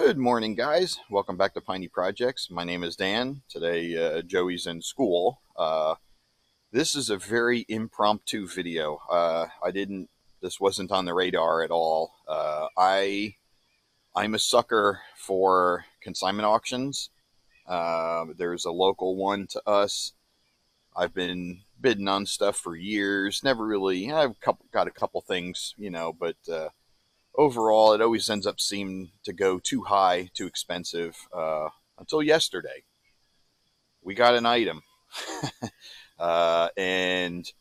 Good morning, guys. Welcome back to Piney Projects. My name is Dan. Today, Joey's in school. This is a very impromptu video. This wasn't on the radar at all. I'm a sucker for consignment auctions. There's a local one to us. I've been bidding on stuff for years. Never really, got a couple things, but overall, it always ends up seeming to go too high, too expensive, until yesterday. We got an item, and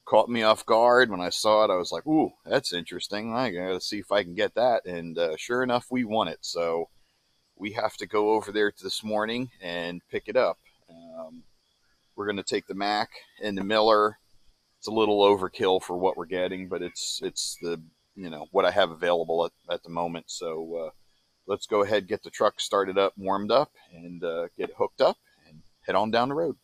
caught me off guard. When I saw it, I was like, ooh, that's interesting. I gotta see if I can get that, and sure enough, we won it. So we have to go over there this morning and pick it up. We're going to take the Mac and the Miller. It's a little overkill for what we're getting, but it's the what I have available at the moment. So let's go ahead, get the truck started up, warmed up, and get it hooked up and head on down the road.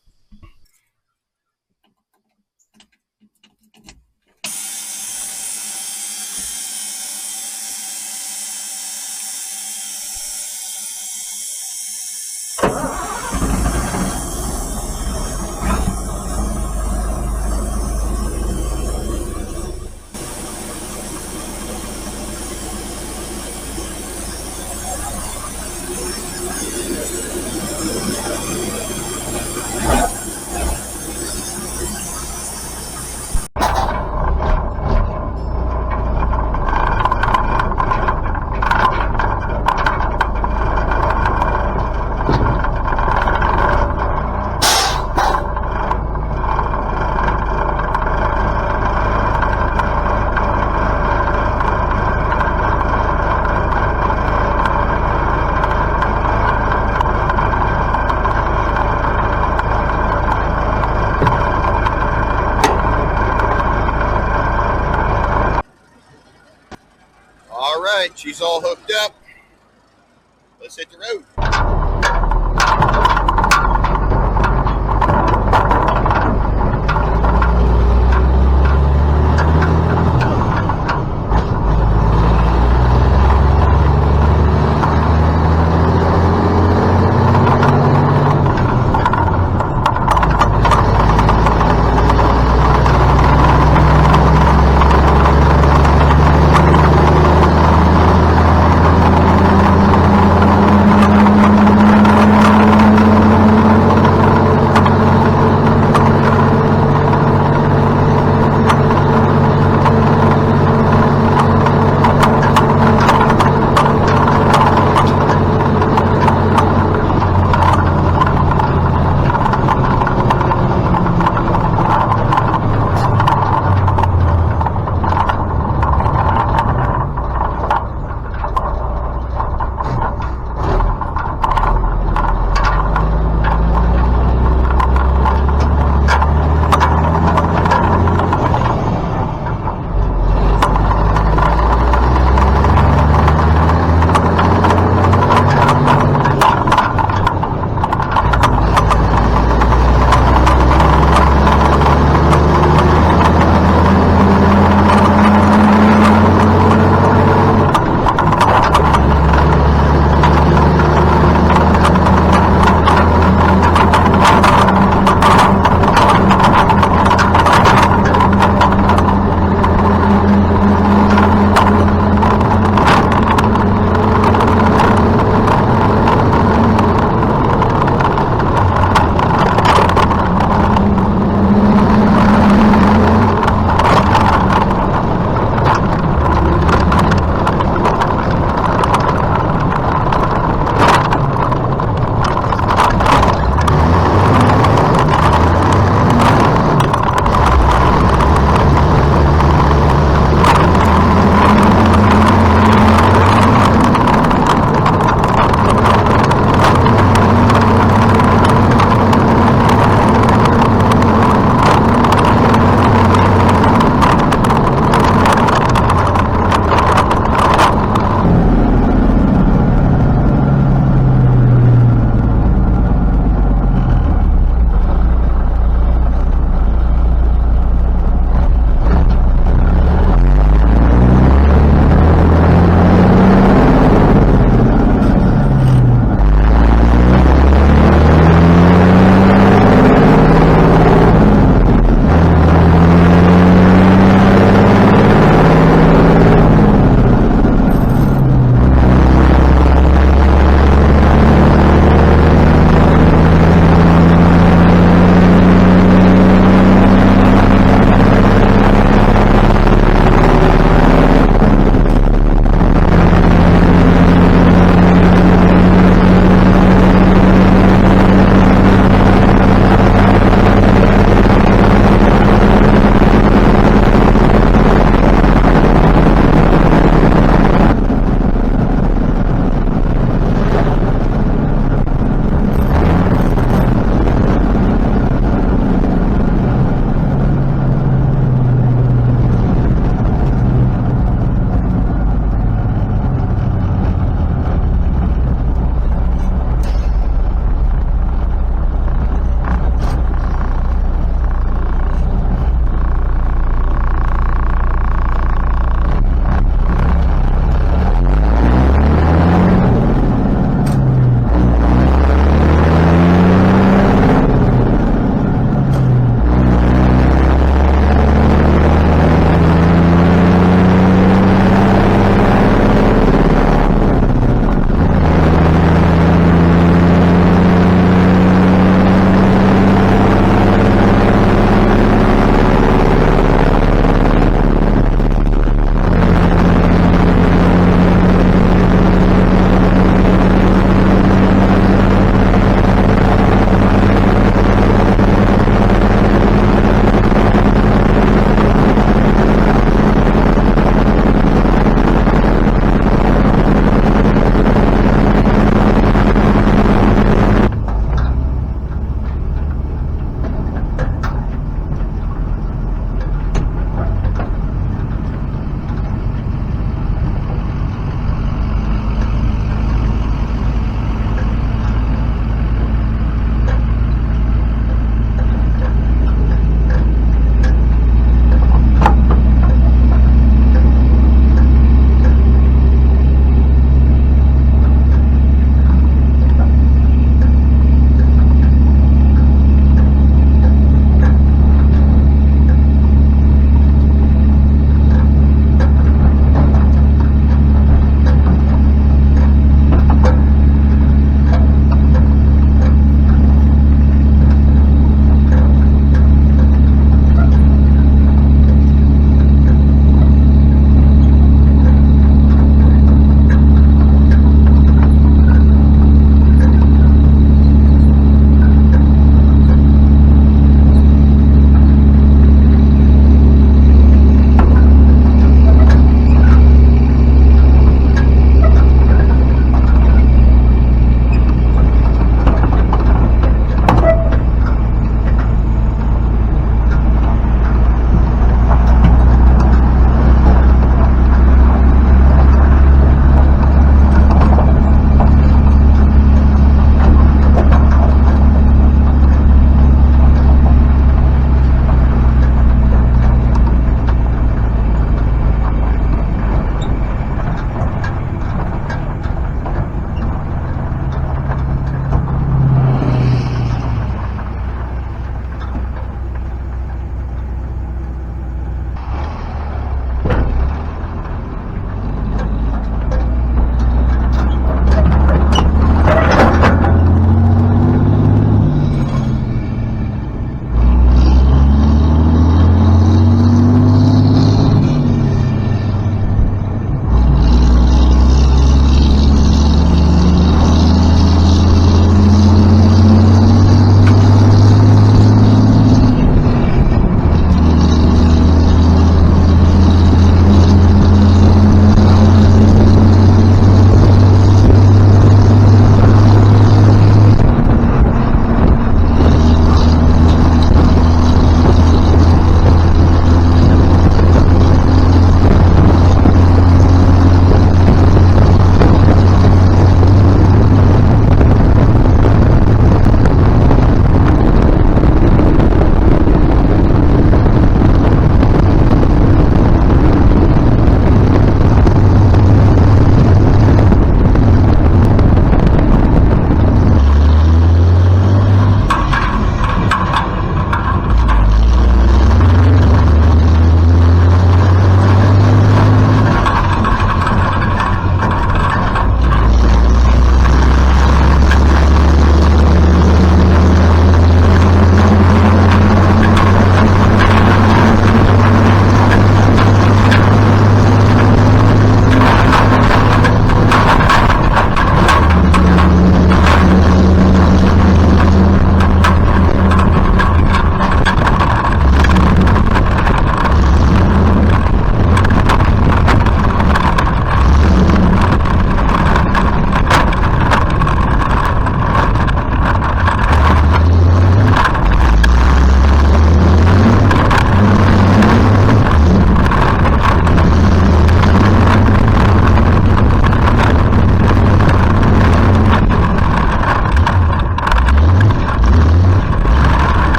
All right, she's all hooked up. Let's hit the road.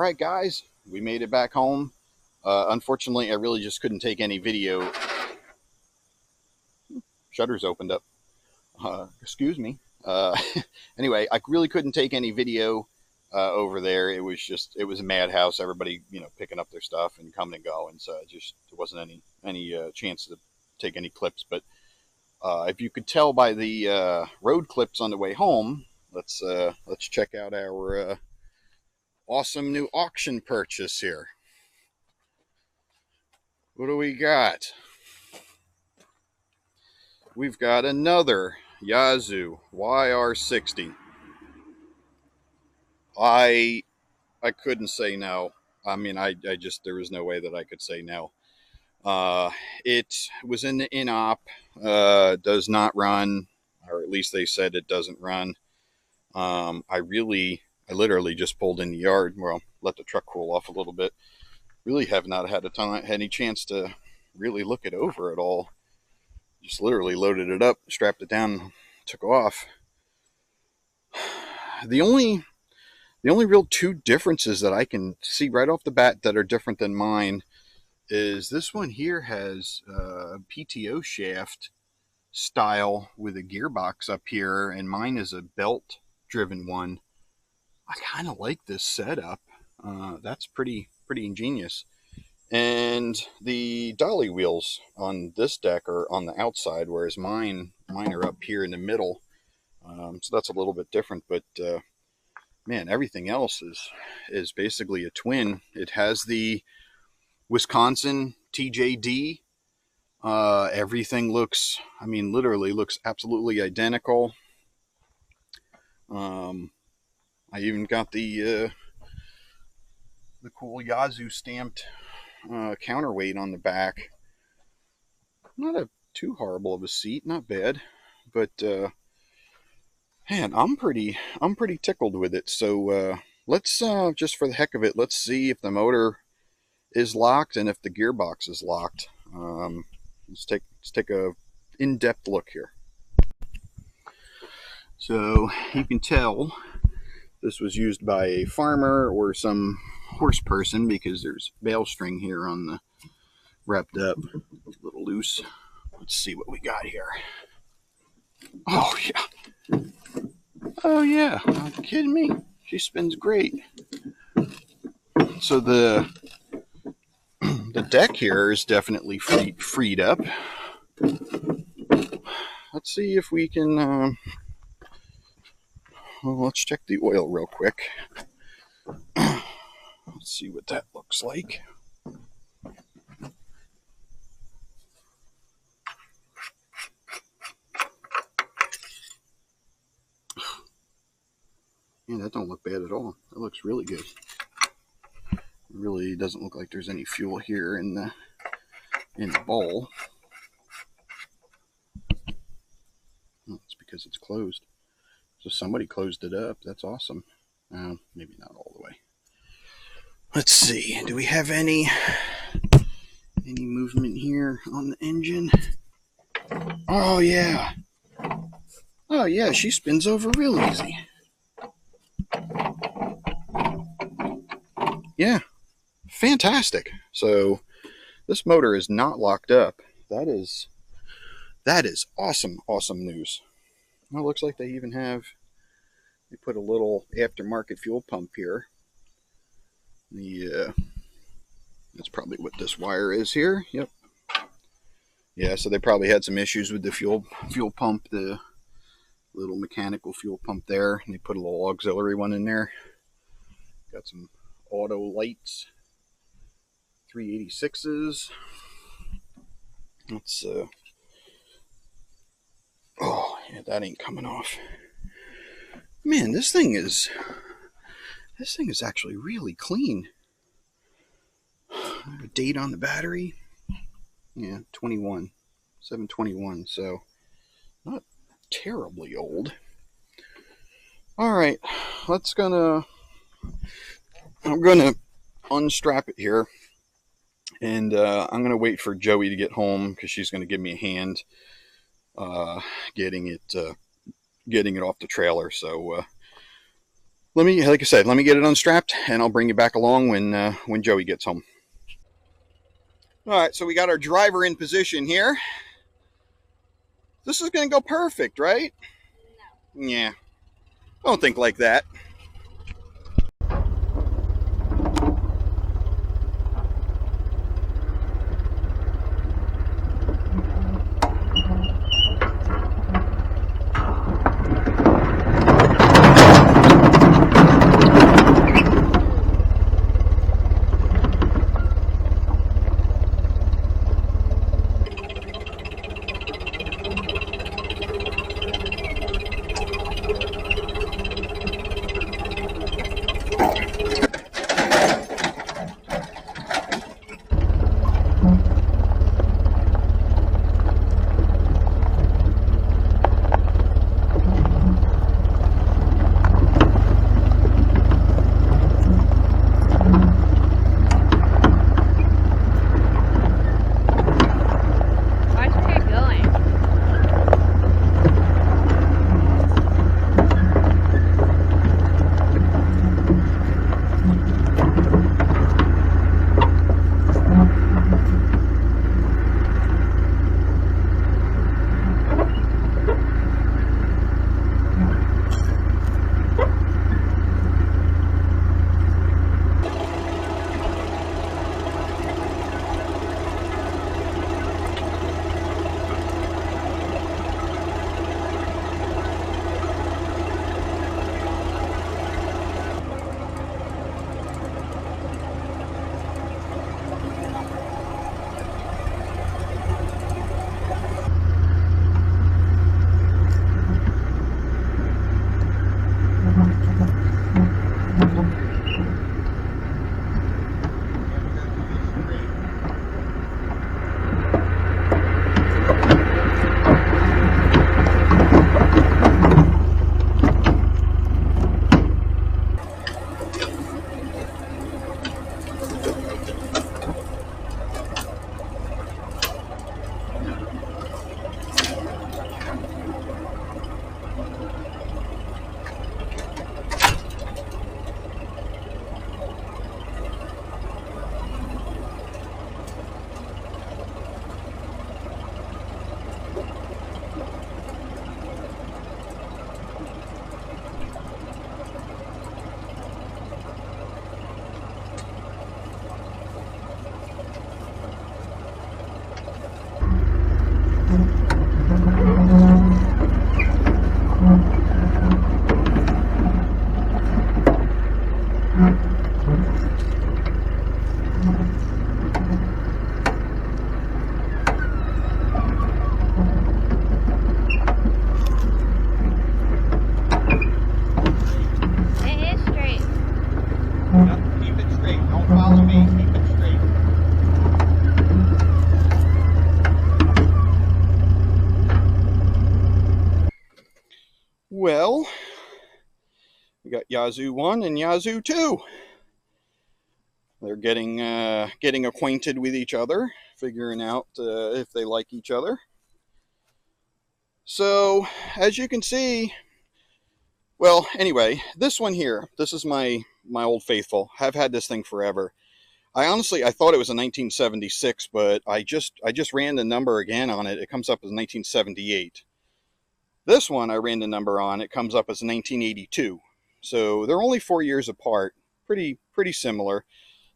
right, guys, we made it back home. Unfortunately, I really just couldn't take any video. Shutters opened up. Excuse me. Anyway, I really couldn't take any video over there. It was a madhouse. Everybody, picking up their stuff and coming and going. So there wasn't any chance to take any clips. But if you could tell by the road clips on the way home, let's check out our awesome new auction purchase here. What do we got? We've got another Yazoo YR60. I couldn't say no. I mean, I just, there was no way that I could say no. It was in the in-op, does not run, or at least they said it doesn't run. I literally just pulled in the yard, well, let the truck cool off a little bit. Really have not had any chance to really look it over at all. Just literally loaded it up, strapped it down, took off. The only real two differences that I can see right off the bat that are different than mine is this one here has a PTO shaft style with a gearbox up here, and mine is a belt driven one. I kind of like this setup. That's pretty ingenious. And the dolly wheels on this deck are on the outside, whereas mine are up here in the middle. So that's a little bit different, but man, everything else is basically a twin. It has the Wisconsin TJD. Everything looks, literally looks absolutely identical. I even got the cool Yazoo stamped counterweight on the back. Not a too horrible of a seat, not bad, but man, I'm pretty tickled with it. So let's just for the heck of it, let's see if the motor is locked and if the gearbox is locked. Let's take a in-depth look here. So you can tell this was used by a farmer or some horse person because there's bale string here on the wrapped up. It's a little loose. Let's see what we got here. Oh yeah. Oh yeah. Are you kidding me? She spins great. So the deck here is definitely freed up. Let's see if we can well, let's check the oil real quick. Let's see what that looks like. Yeah, that don't look bad at all. That looks really good. It really doesn't look like there's any fuel here in the bowl. Well, it's because it's closed. So somebody closed it up. That's awesome. Maybe not all the way. Let's see. Do we have any movement here on the engine? Oh yeah. Oh yeah, she spins over real easy. Yeah. Fantastic. So this motor is not locked up. That is awesome news. Well, it looks like they put a little aftermarket fuel pump here. That's probably what this wire is here. Yep. Yeah, so they probably had some issues with the fuel pump, the little mechanical fuel pump there, and they put a little auxiliary one in there. Got some auto lights, 386s. Let's oh yeah, that ain't coming off. Man, this thing is actually really clean. A date on the battery. Yeah, 721. So not terribly old. All right, I'm gonna unstrap it here, and I'm gonna wait for Joey to get home because she's gonna give me a hand getting it off the trailer. So Let me, like I said, let me get it unstrapped, and I'll bring you back along when Joey gets home. All right, so we got our driver in position here. This is going to go perfect, right? No. Yeah. I don't think like that. Well, we got Yazoo 1 and Yazoo 2. They're getting acquainted with each other, figuring out if they like each other. So, as you can see, well, anyway, this one here, this is my old faithful. I've had this thing forever. I thought it was a 1976, but I just ran the number again on it. It comes up as 1978. This one I ran the number on. It comes up as 1982. So they're only 4 years apart. Pretty similar.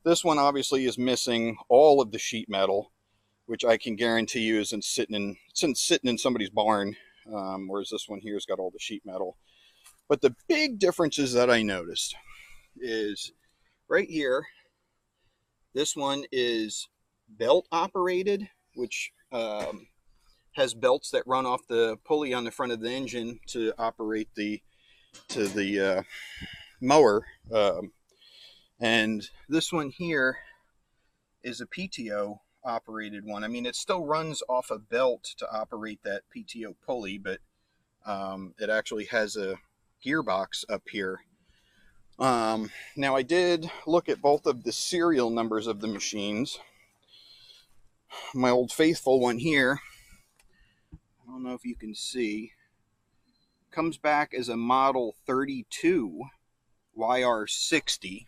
This one obviously is missing all of the sheet metal, which I can guarantee you isn't sitting in somebody's barn, whereas this one here's got all the sheet metal. But the big differences that I noticed is right here. This one is belt operated, which has belts that run off the pulley on the front of the engine to operate the mower. And this one here is a PTO operated one. I mean, it still runs off a belt to operate that PTO pulley, but it actually has a gearbox up here. Now I did look at both of the serial numbers of the machines. My old faithful one here, I don't know if you can see, comes back as a model 32, YR60.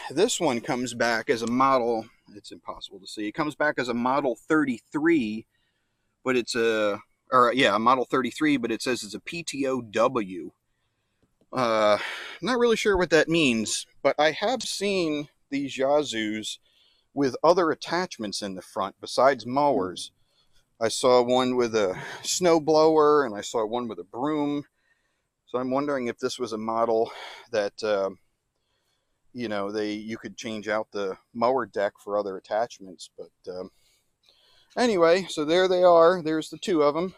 This one comes back as a model. It's impossible to see. It comes back as a model 33, but it's a model 33, but it says it's a PTOW. I'm not really sure what that means, but I have seen these Yazoos with other attachments in the front besides mowers. I saw one with a snow blower, and I saw one with a broom. So I'm wondering if this was a model that you could change out the mower deck for other attachments. But anyway, so there they are. There's the two of them.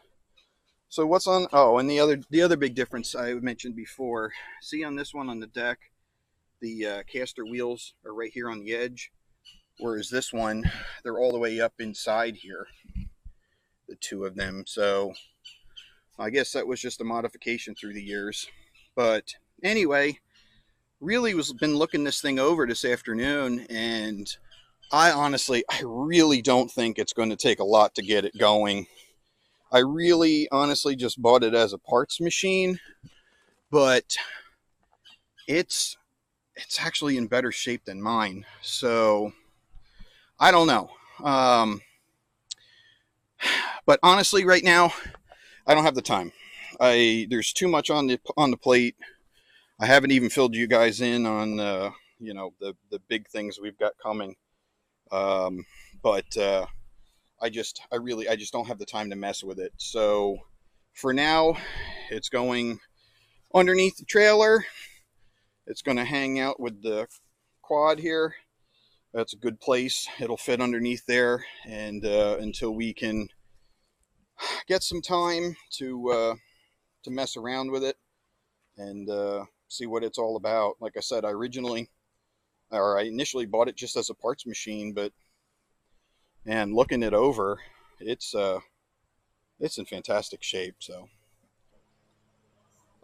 So what's on? Oh, and the other big difference I mentioned before. See on this one on the deck, the caster wheels are right here on the edge, whereas this one, they're all the way up inside here. The two of them. So I guess that was just a modification through the years. But anyway, really been looking this thing over this afternoon, and I really don't think it's going to take a lot to get it going. I really honestly just bought it as a parts machine, but it's actually in better shape than mine. So I don't know. But honestly, right now, I don't have the time. There's too much on the plate. I haven't even filled you guys in on the big things we've got coming. But I just don't have the time to mess with it. So for now, it's going underneath the trailer. It's going to hang out with the quad here. That's a good place. It'll fit underneath there, and until we can get some time to mess around with it and see what it's all about. Like I said, I initially bought it just as a parts machine, and looking it over, it's in fantastic shape. So,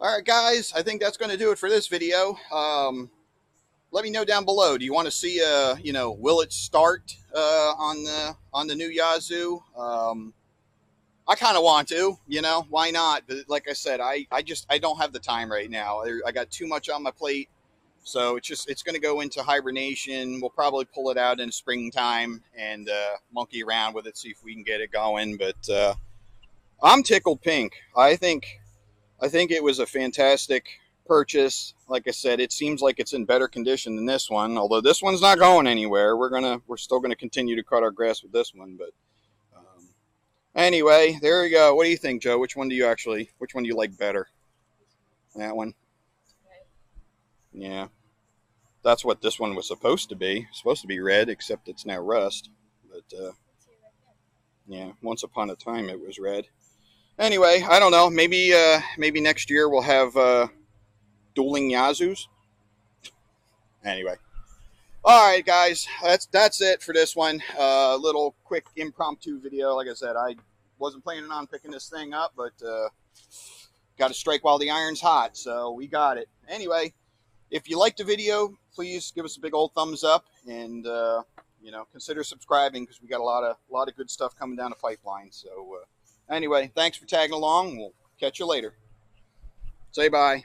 all right, guys, I think that's going to do it for this video. Let me know down below. Do you want to see will it start on the new Yazoo? I kind of want to, why not? But like I said, I don't have the time right now. I got too much on my plate. So it's going to go into hibernation. We'll probably pull it out in springtime and monkey around with it, see if we can get it going. But I'm tickled pink. I think it was a fantastic purchase. Like I said, it seems like it's in better condition than this one. Although this one's not going anywhere. We're still gonna continue to cut our grass with this one. But anyway, there you go. What do you think, Joe? Which one do you like better? That one. Yeah, that's what this one was supposed to be. It's supposed to be red, except it's now rust. But yeah, once upon a time it was red. Anyway, I don't know. Maybe next year we'll have dueling Yazoos. Anyway, all right, guys, that's it for this one. Little quick impromptu video. Like I said, I wasn't planning on picking this thing up, but got to strike while the iron's hot. So we got it. Anyway. If you liked the video, please give us a big old thumbs up, and consider subscribing, because we got a lot of good stuff coming down the pipeline. So anyway, thanks for tagging along. We'll catch you later. Say bye.